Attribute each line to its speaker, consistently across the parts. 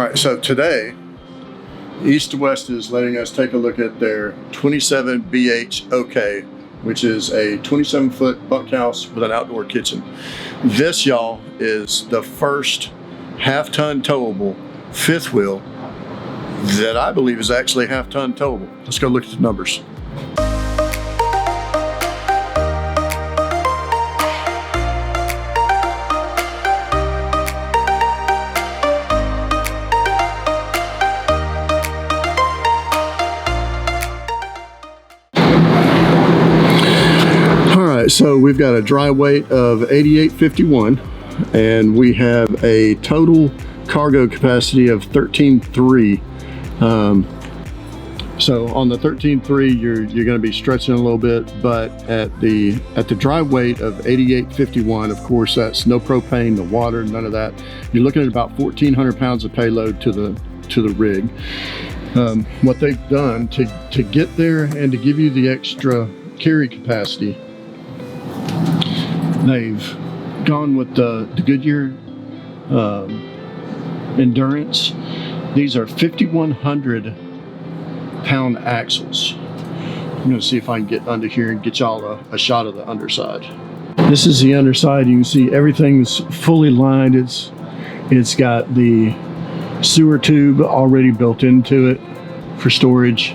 Speaker 1: right, so today, East to West is letting us take a look at their 27BHOK, which is a 27-foot bunkhouse with an outdoor kitchen. This, y'all, is the first half-ton towable fifth wheel that I believe is actually half-ton towable. Let's go look at the numbers. So we've got a dry weight of 8851 and we have a total cargo capacity of 13.3. So on the 13.3 you're going to be stretching a little bit, but at the dry weight of 8851, of course that's no propane, no water, none of that. You're looking at about 1,400 pounds of payload to the rig. What they've done to get there and to give you the extra carry capacity, they've gone with the Goodyear Endurance. These are 5,100 pound axles. I'm going to see if I can get under here and get y'all a shot of the underside. This is the underside. You can see everything's fully lined. It's got the sewer tube already built into it for storage.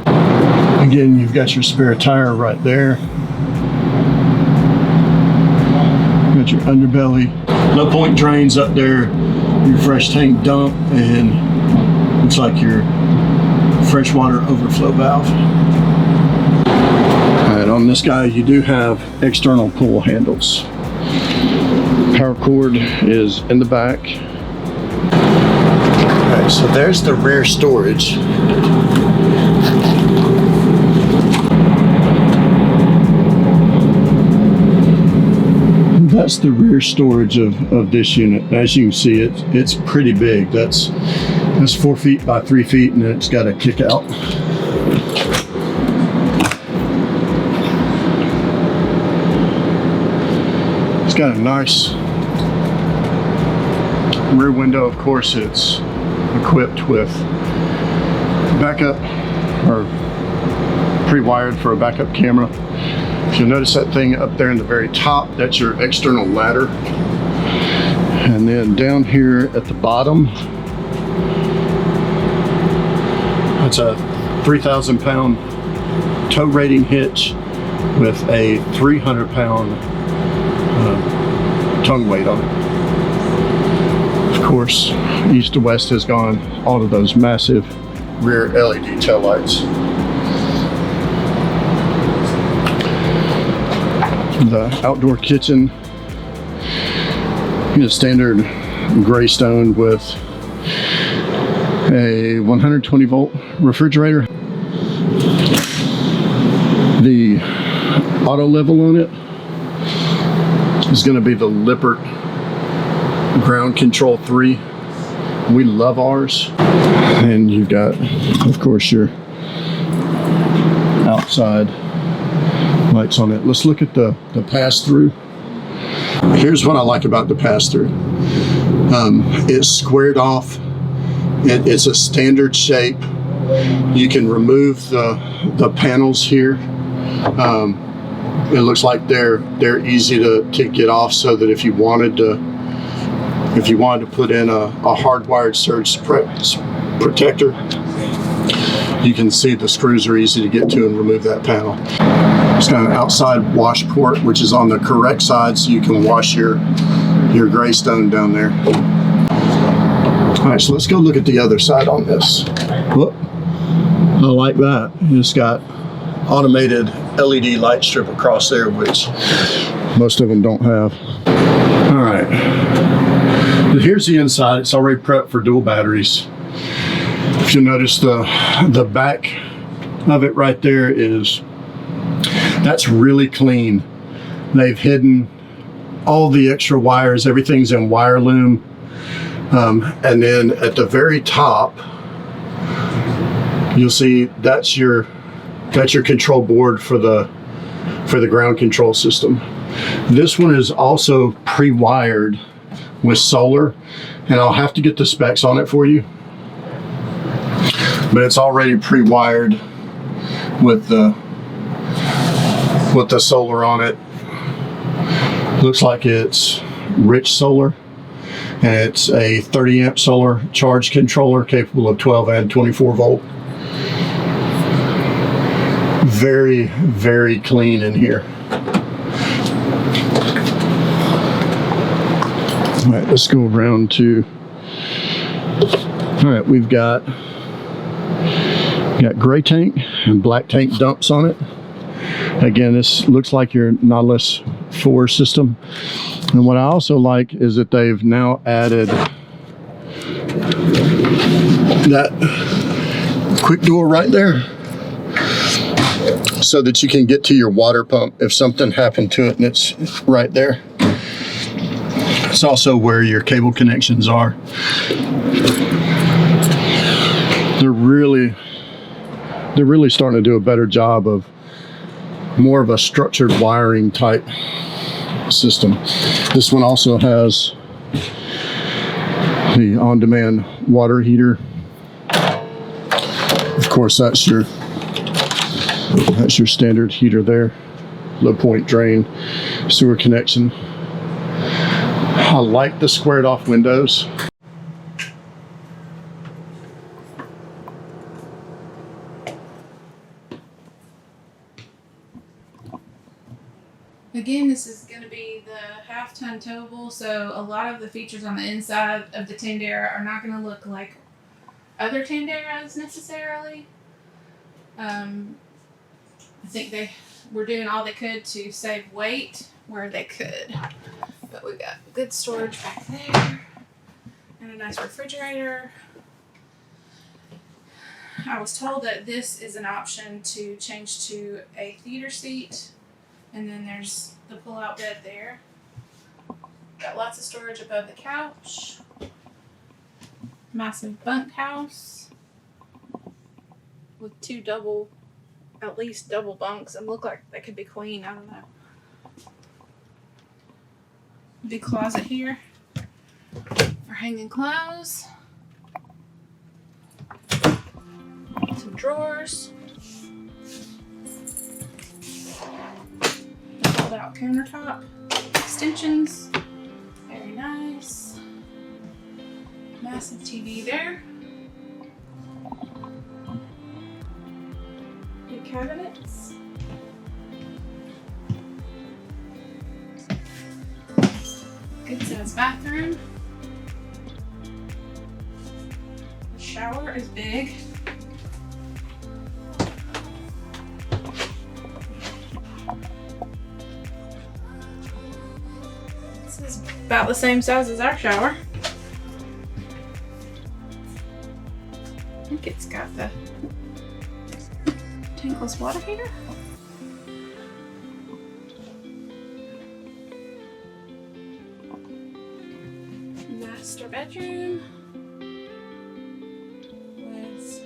Speaker 1: Again, you've got your spare tire right there. Got your underbelly, low point drains up there, your fresh tank dump, and looks like your freshwater overflow valve. Alright, on this guy you do have external pull handles. Power cord is in the back. Alright, so there's the rear storage. That's the rear storage of this unit. As you can see, it's pretty big. That's 4 feet by 3 feet, and it's got a kick out. It's got a nice rear window. Of course, it's equipped with backup, or pre-wired for a backup camera. If you'll notice that thing up there in the very top, that's your external ladder. And then down here at the bottom, that's a 3,000 pound tow rating hitch with a 300 pound tongue weight on it. Of course, East to West has gone all of those massive rear LED tail lights. The outdoor kitchen is standard gray stone with a 120 volt refrigerator. The auto level on it is going to be the Lippert Ground Control 3. We love ours. And you've got, of course, your outside lights on it. Let's look at the pass-through. Here's what I like about the pass-through. It's squared off. It's a standard shape. You can remove the panels here. It looks like they're easy to get off, so that if you wanted to put in a hardwired surge protector, you can see the screws are easy to get to and remove that panel. It's got an outside wash port, which is on the correct side, so you can wash your gray stone down there. All right, so let's go look at the other side on this. Whoop. I like that. It's got automated LED light strip across there, which most of them don't have. All right, here's the inside. It's already prepped for dual batteries. If you'll notice, the back of it right there that's really clean. They've hidden all the extra wires. Everything's in wire loom. And then at the very top, you'll see that's your control board for the ground control system. This one is also pre-wired with solar, And I'll have to get the specs on it for you, but it's already pre-wired with the solar on it. Looks like it's rich solar, and it's a 30 amp solar charge controller capable of 12 and 24 volt. Very, very clean in here. All right, let's go around to, all right, we've got gray tank and black tank dumps on it. Again, this looks like your Nautilus 4 system. And what I also like is that they've now added that quick door right there, so that you can get to your water pump if something happened to it, and it's right there. It's also where your cable connections are. They're really starting to do a better job of more of a structured wiring type system. This one also has the on-demand water heater. Of course, that's your standard heater there. Low point drain, sewer connection. I like the squared off windows.
Speaker 2: Again, this is going to be the half-ton towable, so a lot of the features on the inside of the Tandara are not going to look like other Tandaras necessarily. I think they were doing all they could to save weight where they could. But we got good storage back there and a nice refrigerator. I was told that this is an option to change to a theater seat. And then there's the pull-out bed there. Got lots of storage above the couch. Massive bunkhouse with at least double bunks. They look like they could be queen, I don't know. Big closet here for hanging clothes. Some drawers. Fold-out countertop. Extensions. Very nice. Massive TV there. Big cabinets. Good sized bathroom. The shower is big. This is about the same size as our shower. I think it's got the tankless water heater. Master bedroom with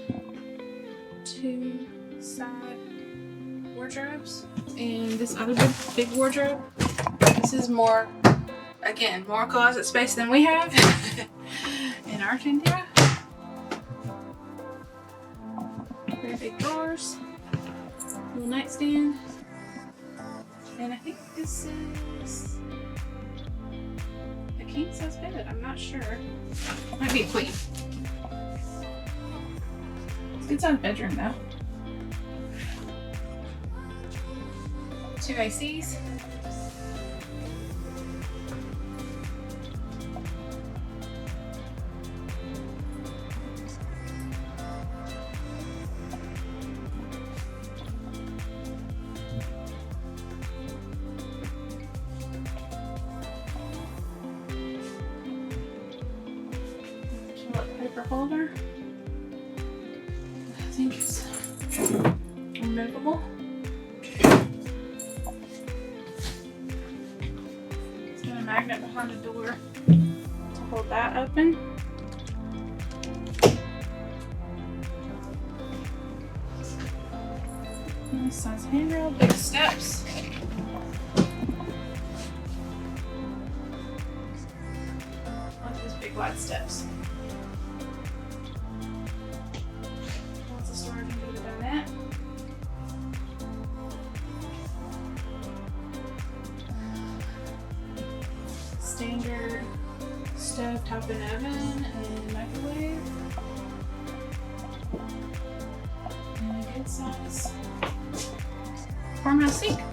Speaker 2: 2 side wardrobes and this other big wardrobe. This is more closet space than we have in our Tandara. Very big drawers, little nightstand, and I think this is a king size bed. I'm not sure. Might be a queen. It's a good sized bedroom though. 2 ACs. Paper holder. I think it's removable. It's got a magnet behind the door to hold that open. Nice size handrail, big steps. Like this big wide side steps. Lots of storage under the dinette. Standard stove top and oven and microwave. And a good size farmhouse sink.